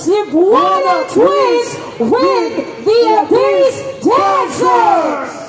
Cebuana Twins with the Abyss Dancers!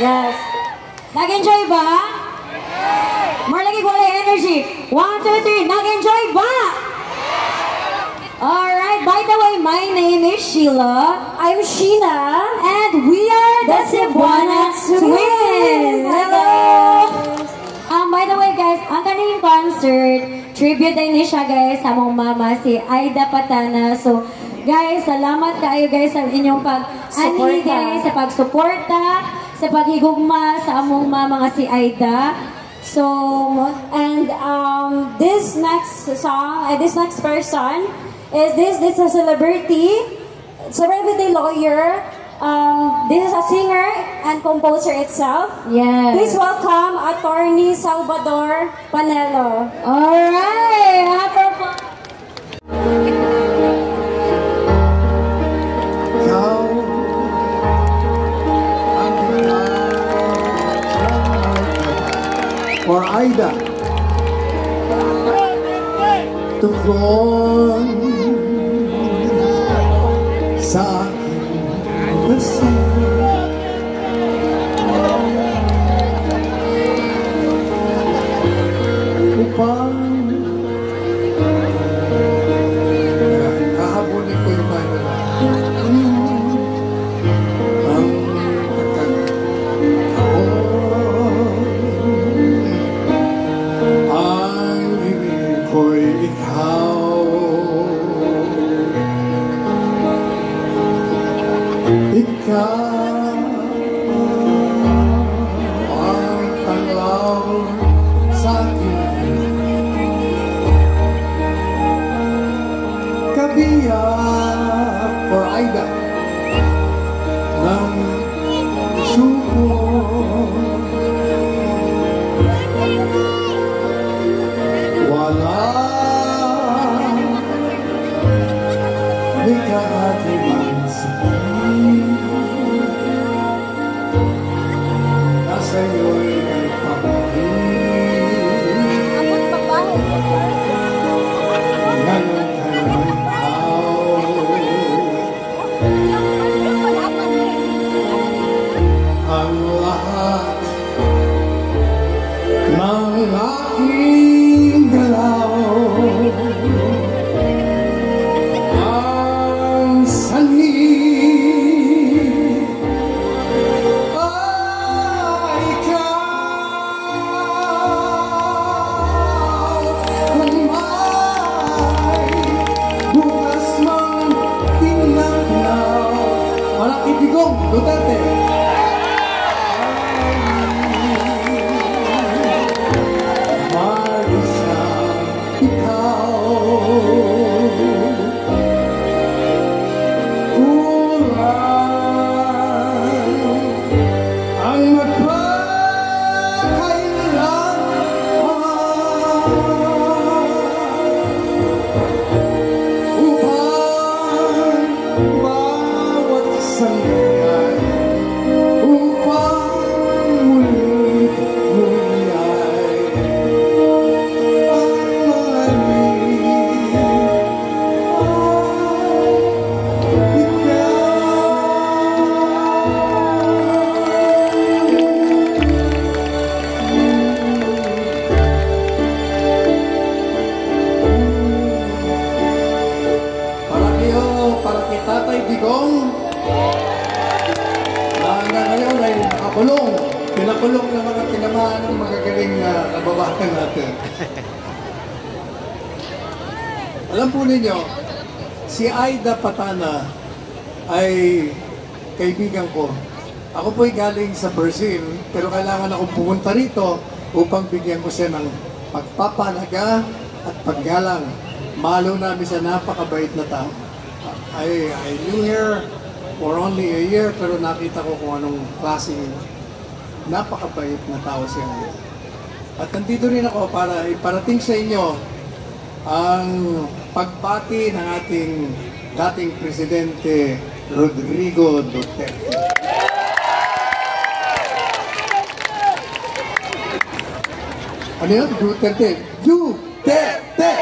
Yes. Nag-enjoy ba? More lagi wala energy. 1, 2, 3. Nag-enjoy ba? Alright, by the way, my name is Sheila. I'm Sheena. And we are the Cebuana Twins! Hello! By the way guys, ang kanilang concert, tribute din ni siya guys sa mong mama, si Aida Patana. So, guys, salamat kayo guys sa inyong pag-ani guys, sa pagsuporta, sa paghigugma sa among mama nga si Aida. So, And this next song, this next person is this a celebrity lawyer. This is a singer and composer itself. yes. Please welcome Attorney Salvador Panelo. Alright! Ikaw ang for Aida tugon sa aking dasal upang kahabonin ko yung manila ang pagkakataon ang ibig ko'y ikaw. Ikaw ang tanglaw sa akin. Kabiyak for Aida ng suko. Wala di kahatiman sakit. Nasa iyo'y may pamahit. Ngayon ka naman ikaw. Ang lahat ng aking galaw ang sanhi ay ikaw. Kung may bukas mang tinaknaw. Malaki Digong Duterte. Marisa, ikaw kulang ang magpakailanman upang bawat sandali upang mulit mulyay ang mali para kayo, para kay Tatay Digong na hanggang ngayon ay nakakulong. Pinakulong ng mga tinamaan ng magagaling na kababayan natin. Alam po ninyo, si Aida Patana ay kaibigan ko. Ako po'y galing sa Brazil, pero kailangan akong pumunta rito upang bigyan ko siya ng pagpapalaga at paggalang. Malo namin sa napakabait na tao. I knew her for only a year, pero nakita ko kung anong klaseng napakabait na tao siya. At nandito rin ako para iparating sa inyo ang pagbati ng ating dating Presidente Rodrigo Duterte. Ano yun? Duterte! Duterte!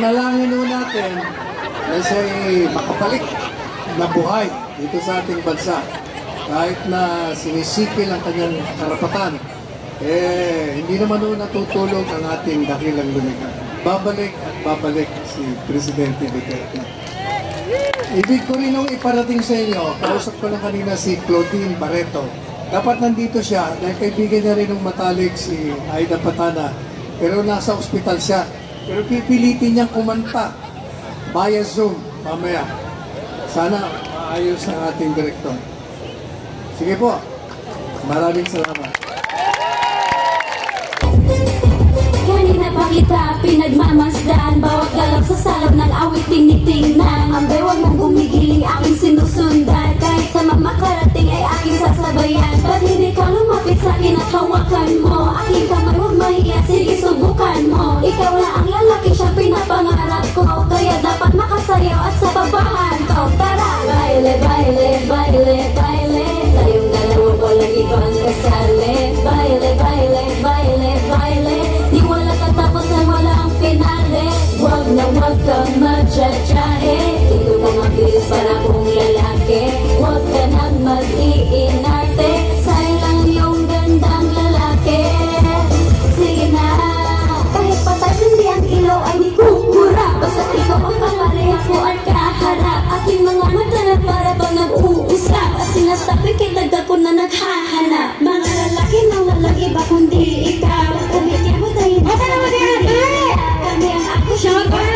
Panalangin nun natin na siya'y makapalik na buhay dito sa ating bansa. Kahit na sinisipil ang kanyang karapatan, hindi naman nun natutulog ang ating dakilang lumikha. Babalik at babalik si Presidente Duterte. Ibig ko rin nung iparating sa inyo, kausap ko lang kanina si Claudine Barreto. Dapat nandito siya dahil kaibigan niya rin ng matalik si Aida Patana. Pero nasa ospital siya. Pero pipilitin niyang kumanta via Zoom mamaya. Sana maayos ang ating direktor. Sige po. Maraming salamat. Kanina pa kita pinagmamasdan, bawat galap sa salab ng awit tinitingnan. Ang bewang mong gumigiling aking sinusundan, kahit sa mamakarating ay aking sasabayan. Ba't hindi ka lumapit sa akin at hawakan mo? Aking kamay huwag mahiya, sige subukan mo. Ikaw na ang lalaki, siya pinapangarap ko, kaya dapat makasayaw at sa babahan ko. Tara! Baile, baile, baile, baile, tayong dalawa walang ibang kasali. Baile, baile, baile, baile, di wala katapos na wala ang finale. Huwag na huwag kang magjajahe, ito na mabilis para kong lalaki. Huwag ka nang mag-iinarte, sayang lang yung gandang lalaki. Sige na, kahit patay hindi ang ilaw ay di kukura, basta ikaw ang kapareha ko at kaharap. Aking mga mata na para bang nag-uusap, at sinasabi kitagda ko na naghahanap. Mga lalaki na walang iba kundi ikaw, kumikya mo tayo na sa mga kami ang ako siya. Shout out!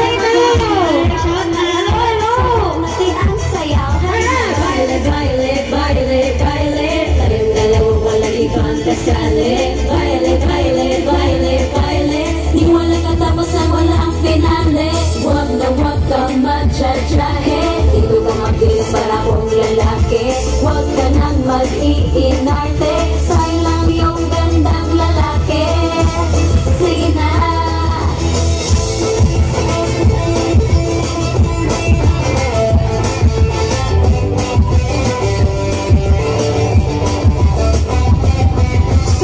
Natin ang sayaw. Baile, baile, baile, baile, tayong dalawa walang ibang kasali. Baile, baile, baile, baile, di wala katapos na wala ang finale. Huwag na huwag kang magjajahe, dito ka mabilis para kong lalaki. Huwag ka nang mag-iinarte, sayang lang yung gandang lalaki. Sige na.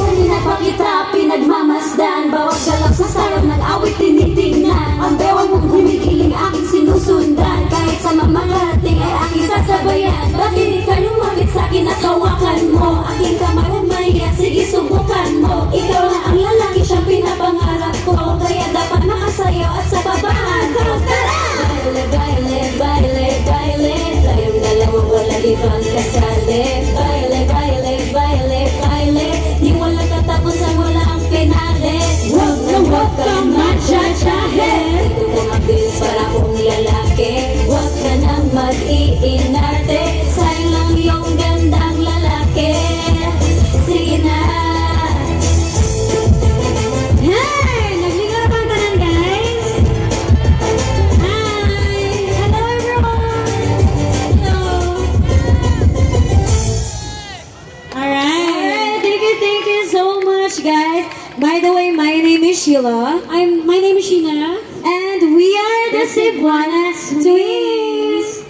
Kanina pa kita pinagmamasdan, bawat galap sa sarap ng awit tinitingnan. Ang bewang mong gumigiling aking sinusundan, kahit sa mamakarating ay aking sasabayan. Ba't hindi ka lumapit sa akin at hawakan mo? Aking kamay huwag mahiya, sige subukan mo. Ikaw na ang lalaki, siyang pinapangarap ko, kaya dapat makasayaw at sa babahan ko. Tara! Baile, baile, baile, baile, tayong dalawa walang ibang kasali. Baile, baile, baile, baile, di wala katapos ang wala ang finale. Huwag na huwag kang magjajahe, ito na mabilis para kong lalaki. Huwag ka nang mag-iinarte, sayang lang yung gandang lalaki. Sige na. Hey! Nagliga na bang tanan, guys? Hi! Hello, everyone! Hello! Alright! Thank you so much, guys. By the way, my name is Sheila. My name is Sheena. And we are the Cebuana Twins.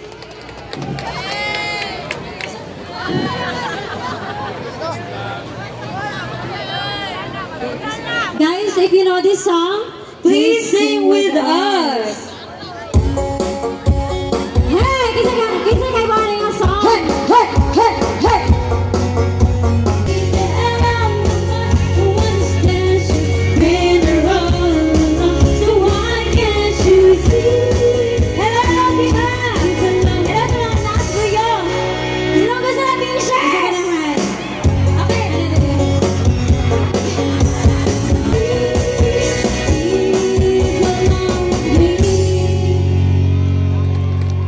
Guys, if you know this song, Please sing with us. Hey, kisa kayo ba rin yung song? Hey, hey, hey, hey.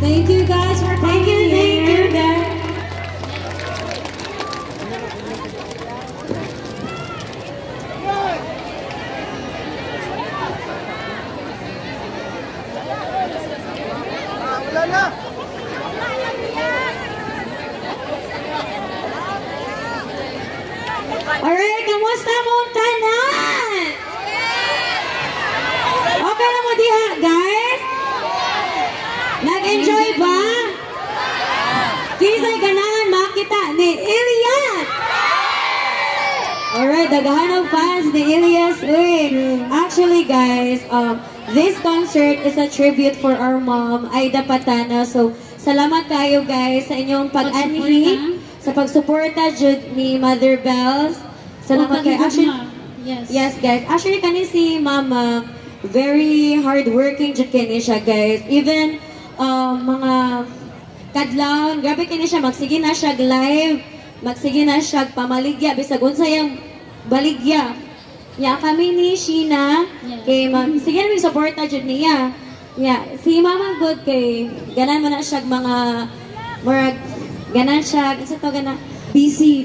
Thank you guys for coming here. Thank you, guys. Alright, kamusta mong tanan? Okay na mo diha, guys? Nag-enjoy ba? Kisay ganahan makita ni Elias! Alright, dagahan ng fans ni Elias. Uy, actually guys, this concert is a tribute for our mom, Aida Patana. So, salamat kayo guys sa inyong pag-anhi, sa pagsuporta jud ni Mother Bells. Salamat kayo. Actually, yes guys. Actually, kani si Mama, very hardworking jud kani siya guys. Even mga kadlawon, grabe kani siya, magsige na siya live, magsige na siya pamaligya, bisag unsay baligya. Ya, kami ni Sheena, kay ma'am, sige na may supporta dyan niya. Ya, si Mama Good kay, ganan mo na siya mga, murag, ganan siya, isa to ganan, busy,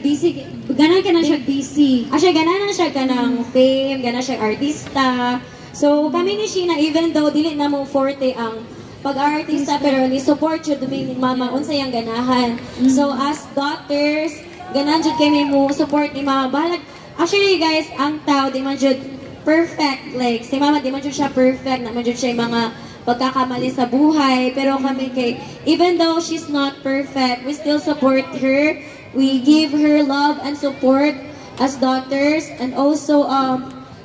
ganan ka na siya busy. Actually, ganan na siya ka ng fame, ganan siya artista. So, kami ni Sheena, even though dili na mo forte ang pag-artista, pero ni support yun ni Mama, unsay ang ganahan. So, as daughters, ganan dyan kami mo support ni Mama. Bahalag, actually guys, ang tao, di man jud perfect. Like, si Mama, di man jud siya perfect. Na man jud siya yung mga pagkakamali sa buhay. Pero kami kay, even though she's not perfect, we still support her. We give her love and support as daughters. And also,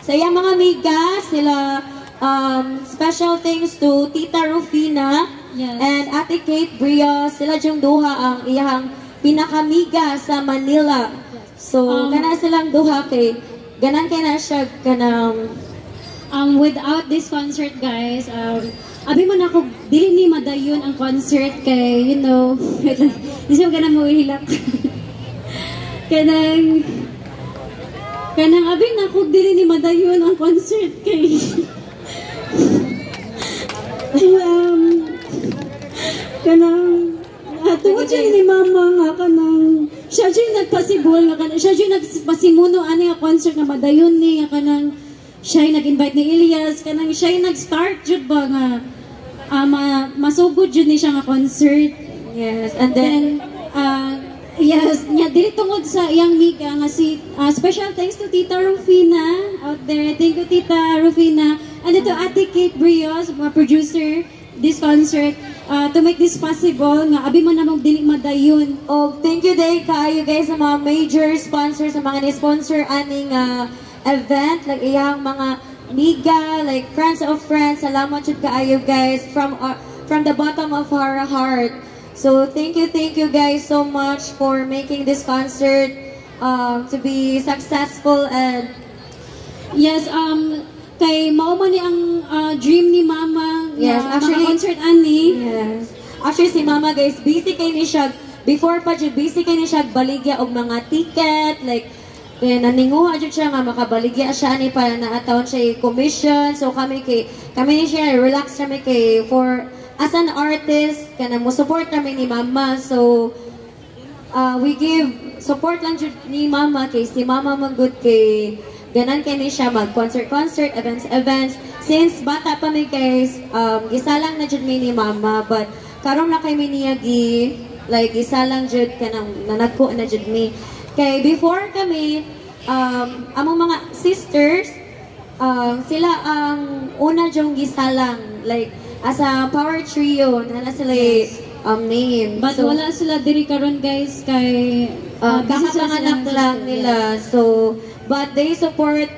sa iyang mga miga, sila, special thanks to Tita Rufina and Ate Kate Brios. Sila yung duha ang iyang pinakamiga sa Manila. So, kana silang duha kay ganan kay na siya kanang without this concert guys, abi man ako dili ni madayon ang concert kay you know, di siya ganang mo ihilak. kanang abi na ako dili ni madayon ang concert kay kanang tungod siya ni Mama nga kanang siya dyan nagpasibol nga kanang siya dyan nagpasimuno ani nga concert nga madayon ni nga kanang siya nag-invite ni Elias kanang siya nag-start jud ba nga masugod jud ni siya nga concert. Yes, and then yes, nya dili tungod sa iyang miga nga si special thanks to Tita Rufina out there. Thank you Tita Rufina and ito Ate Kate Brios, mga producer this concert to make this possible nga abi man namang dili madayon. Oh, thank you day kaayo guys sa mga major sponsors, sa mga ni-sponsor aning event, like iyang mga miga, like Friends of Friends. Salamat jud kaayo guys from the bottom of our heart. So thank you guys so much for making this concert to be successful. And yes, kay mao man ni ang dream ni Mama. Yes, actually concert ani. Yes. Actually si Mama guys, busy kay ni siya before pa jud, busy kay ni siya baligya og mga ticket, like kaya naninguha jud siya nga makabaligya siya ani para naatawon siya commission. So kami ni siya relax kami kay for as an artist kana mo support kami ni Mama. So we give support lang jud ni Mama kay si Mama magud kay ganan kay ni siya mag-concert, events. Since bata pa mi guys, gisalang na jud mi ni Mama, but karon na kay mi niya like gisalang jud kanang nanagko na jud mi. Kay before kami, among mga sisters, sila ang una jong gisalang, like as a power trio, na sila name. But so, wala sila diri karon guys kay kakapanganak lang nila. So, but they support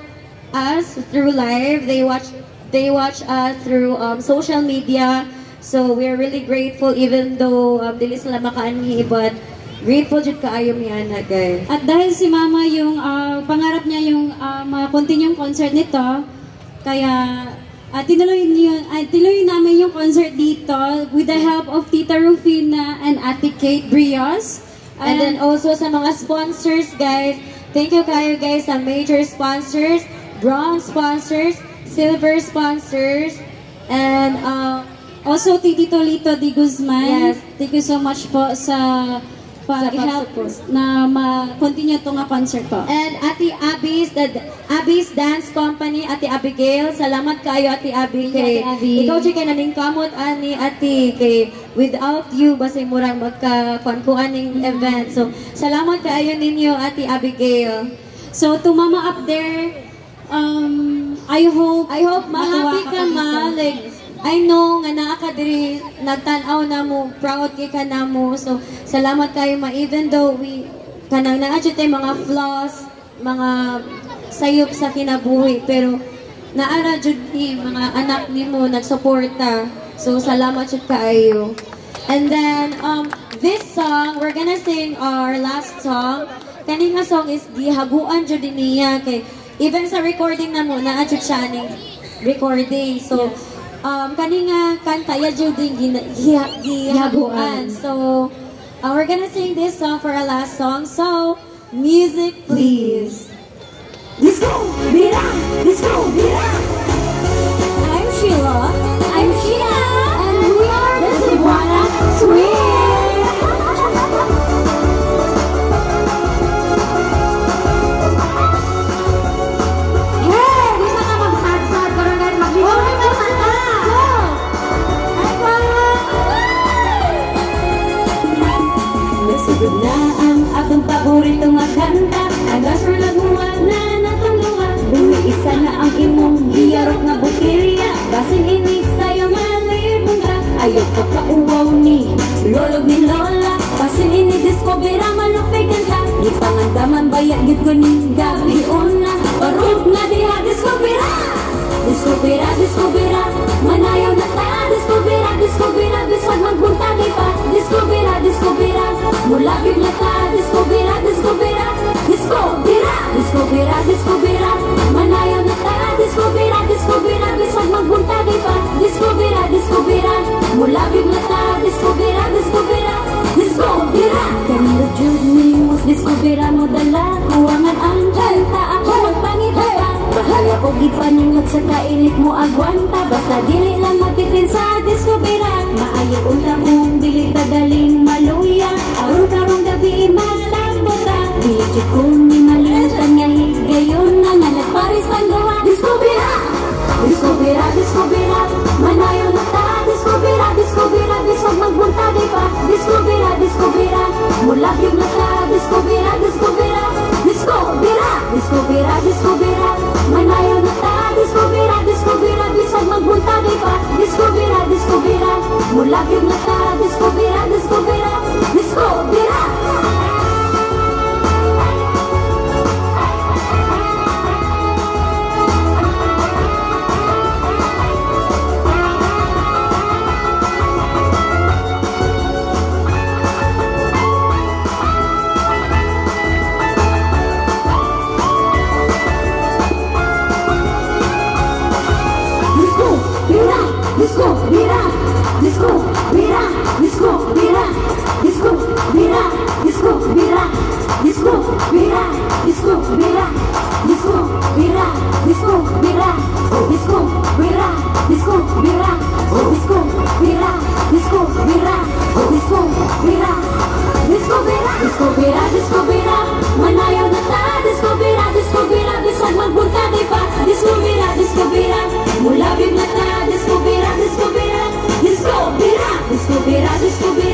us through live. They watch us through social media. So we're really grateful, even though dili sila makaanhi, but grateful jud kaayo mi ana guys. At dahil si Mama yung pangarap niya yung ma-continue yung concert nito, kaya tinuloy namin yung concert dito with the help of Tita Rufina and Ate Kate Brios. And then also sa mga sponsors guys, thank you kayo guys sa major sponsors, bronze sponsors, silver sponsors, and also Tito Lito Di Guzman. Yes. Thank you so much po sa pag-help na ma-continue itong concert po. And Ate Abby's Dance Company, Ate Abigail, salamat kayo Ate Abby. Kay, ikaw siya kay naning kamot ani Ate, kay without you, basay murang magkakuan ng event. So, salamat kayo ninyo Ate Abigail. So, to Mama up there, I hope ma-happy ka ma, like, I know nga naa ka diri nagtan-aw na mo, proud kay ka na mo. So salamat kayo ma, even though we kanang naa jud tay mga flaws, mga sayop sa kinabuhi, pero na ana jud ni mga anak nimo nagsuporta. So salamat jud kaayo. And then this song we're gonna sing our last song. Kani nga song is gihaguan jud niya kay even sa recording na mo naa jud siya ning recording. So kani nga kanta ya jud din gihaguan. So we're gonna sing this song for our last song. So music please. Disco, Bira, Disco, Bira. I'm Sheila. I'm Sheila, and we are the Cebuana Swing. Hey, bisa ka magsad-sad parang guys maglibot ka sa kanta. Nasugod na ang akong paborito nga kanta. Agasor nagmuwag na natanggawa. Buhi isa na ang imong giyarok nga butilya. Basin ini sa'yo malibong ka. Ayaw ka kauwaw ni lolog ni lola. Basin ini diskobera malupay kanta. Di pangandaman bayag gid ko ni gabi una. Parog na diha diskobera. Diskobera, diskobera. Manayaw na ta. Diskobera, diskobera. Bisag magbuntagi pa. Diskobera, diskobera. Mulabig na ta. Diskobera, diskobera. Diskobera, diskobera, diskobera. Manayaw na ta. Diskobera, diskobera. Bisag magbuntagi pa. Diskobera, diskobera. Mulabig na ta. Diskobera, diskobera. Diskobera. Kanina jud ni mas diskobera mo dala. Kuwangan ang kanta. Ako magpangita pa. Bahaya ko gipaningot sa kainit mo agwanta. Basta dili lang mapitin sa diskobera. Maayo unta mong dili tadaling maluya. Aron karong gabi malagbota. Dili kong ni malimutan nga higayon na nga nagparis ang gawa. Diskobera, diskobera, diskobera. Manayo na ta. Diskobera, diskobera. Bisog magbuntagi pa. Diskobera, diskobera. Mulabyog na ta. Diskobera, diskobera. Diskobera, diskobera, diskobera. Manayo na ta. Diskobera, diskobera. Bisog magbuntagi pa. Diskobera, diskobera. Mulabyog na ta. Diskobera, diskobera. Diskobera. Disco, bira, disco, bira, disco, bira, disco, bira, disco, bira, disco, bira, disco, bira, disco, bira, disco, bira, disco, bira, disco, bira, disco, bira, disco, bira, disco, bira, disco, bira, disco, bira, disco, bira. Manayaw na ta. Disco, bira, disco, bira. Bisag magbuntagi pa. Disco, bira, disco, bira. Mulabig na ta. Disco, bira, disco, bira. Disco, bira, disco, bira, disco, bira.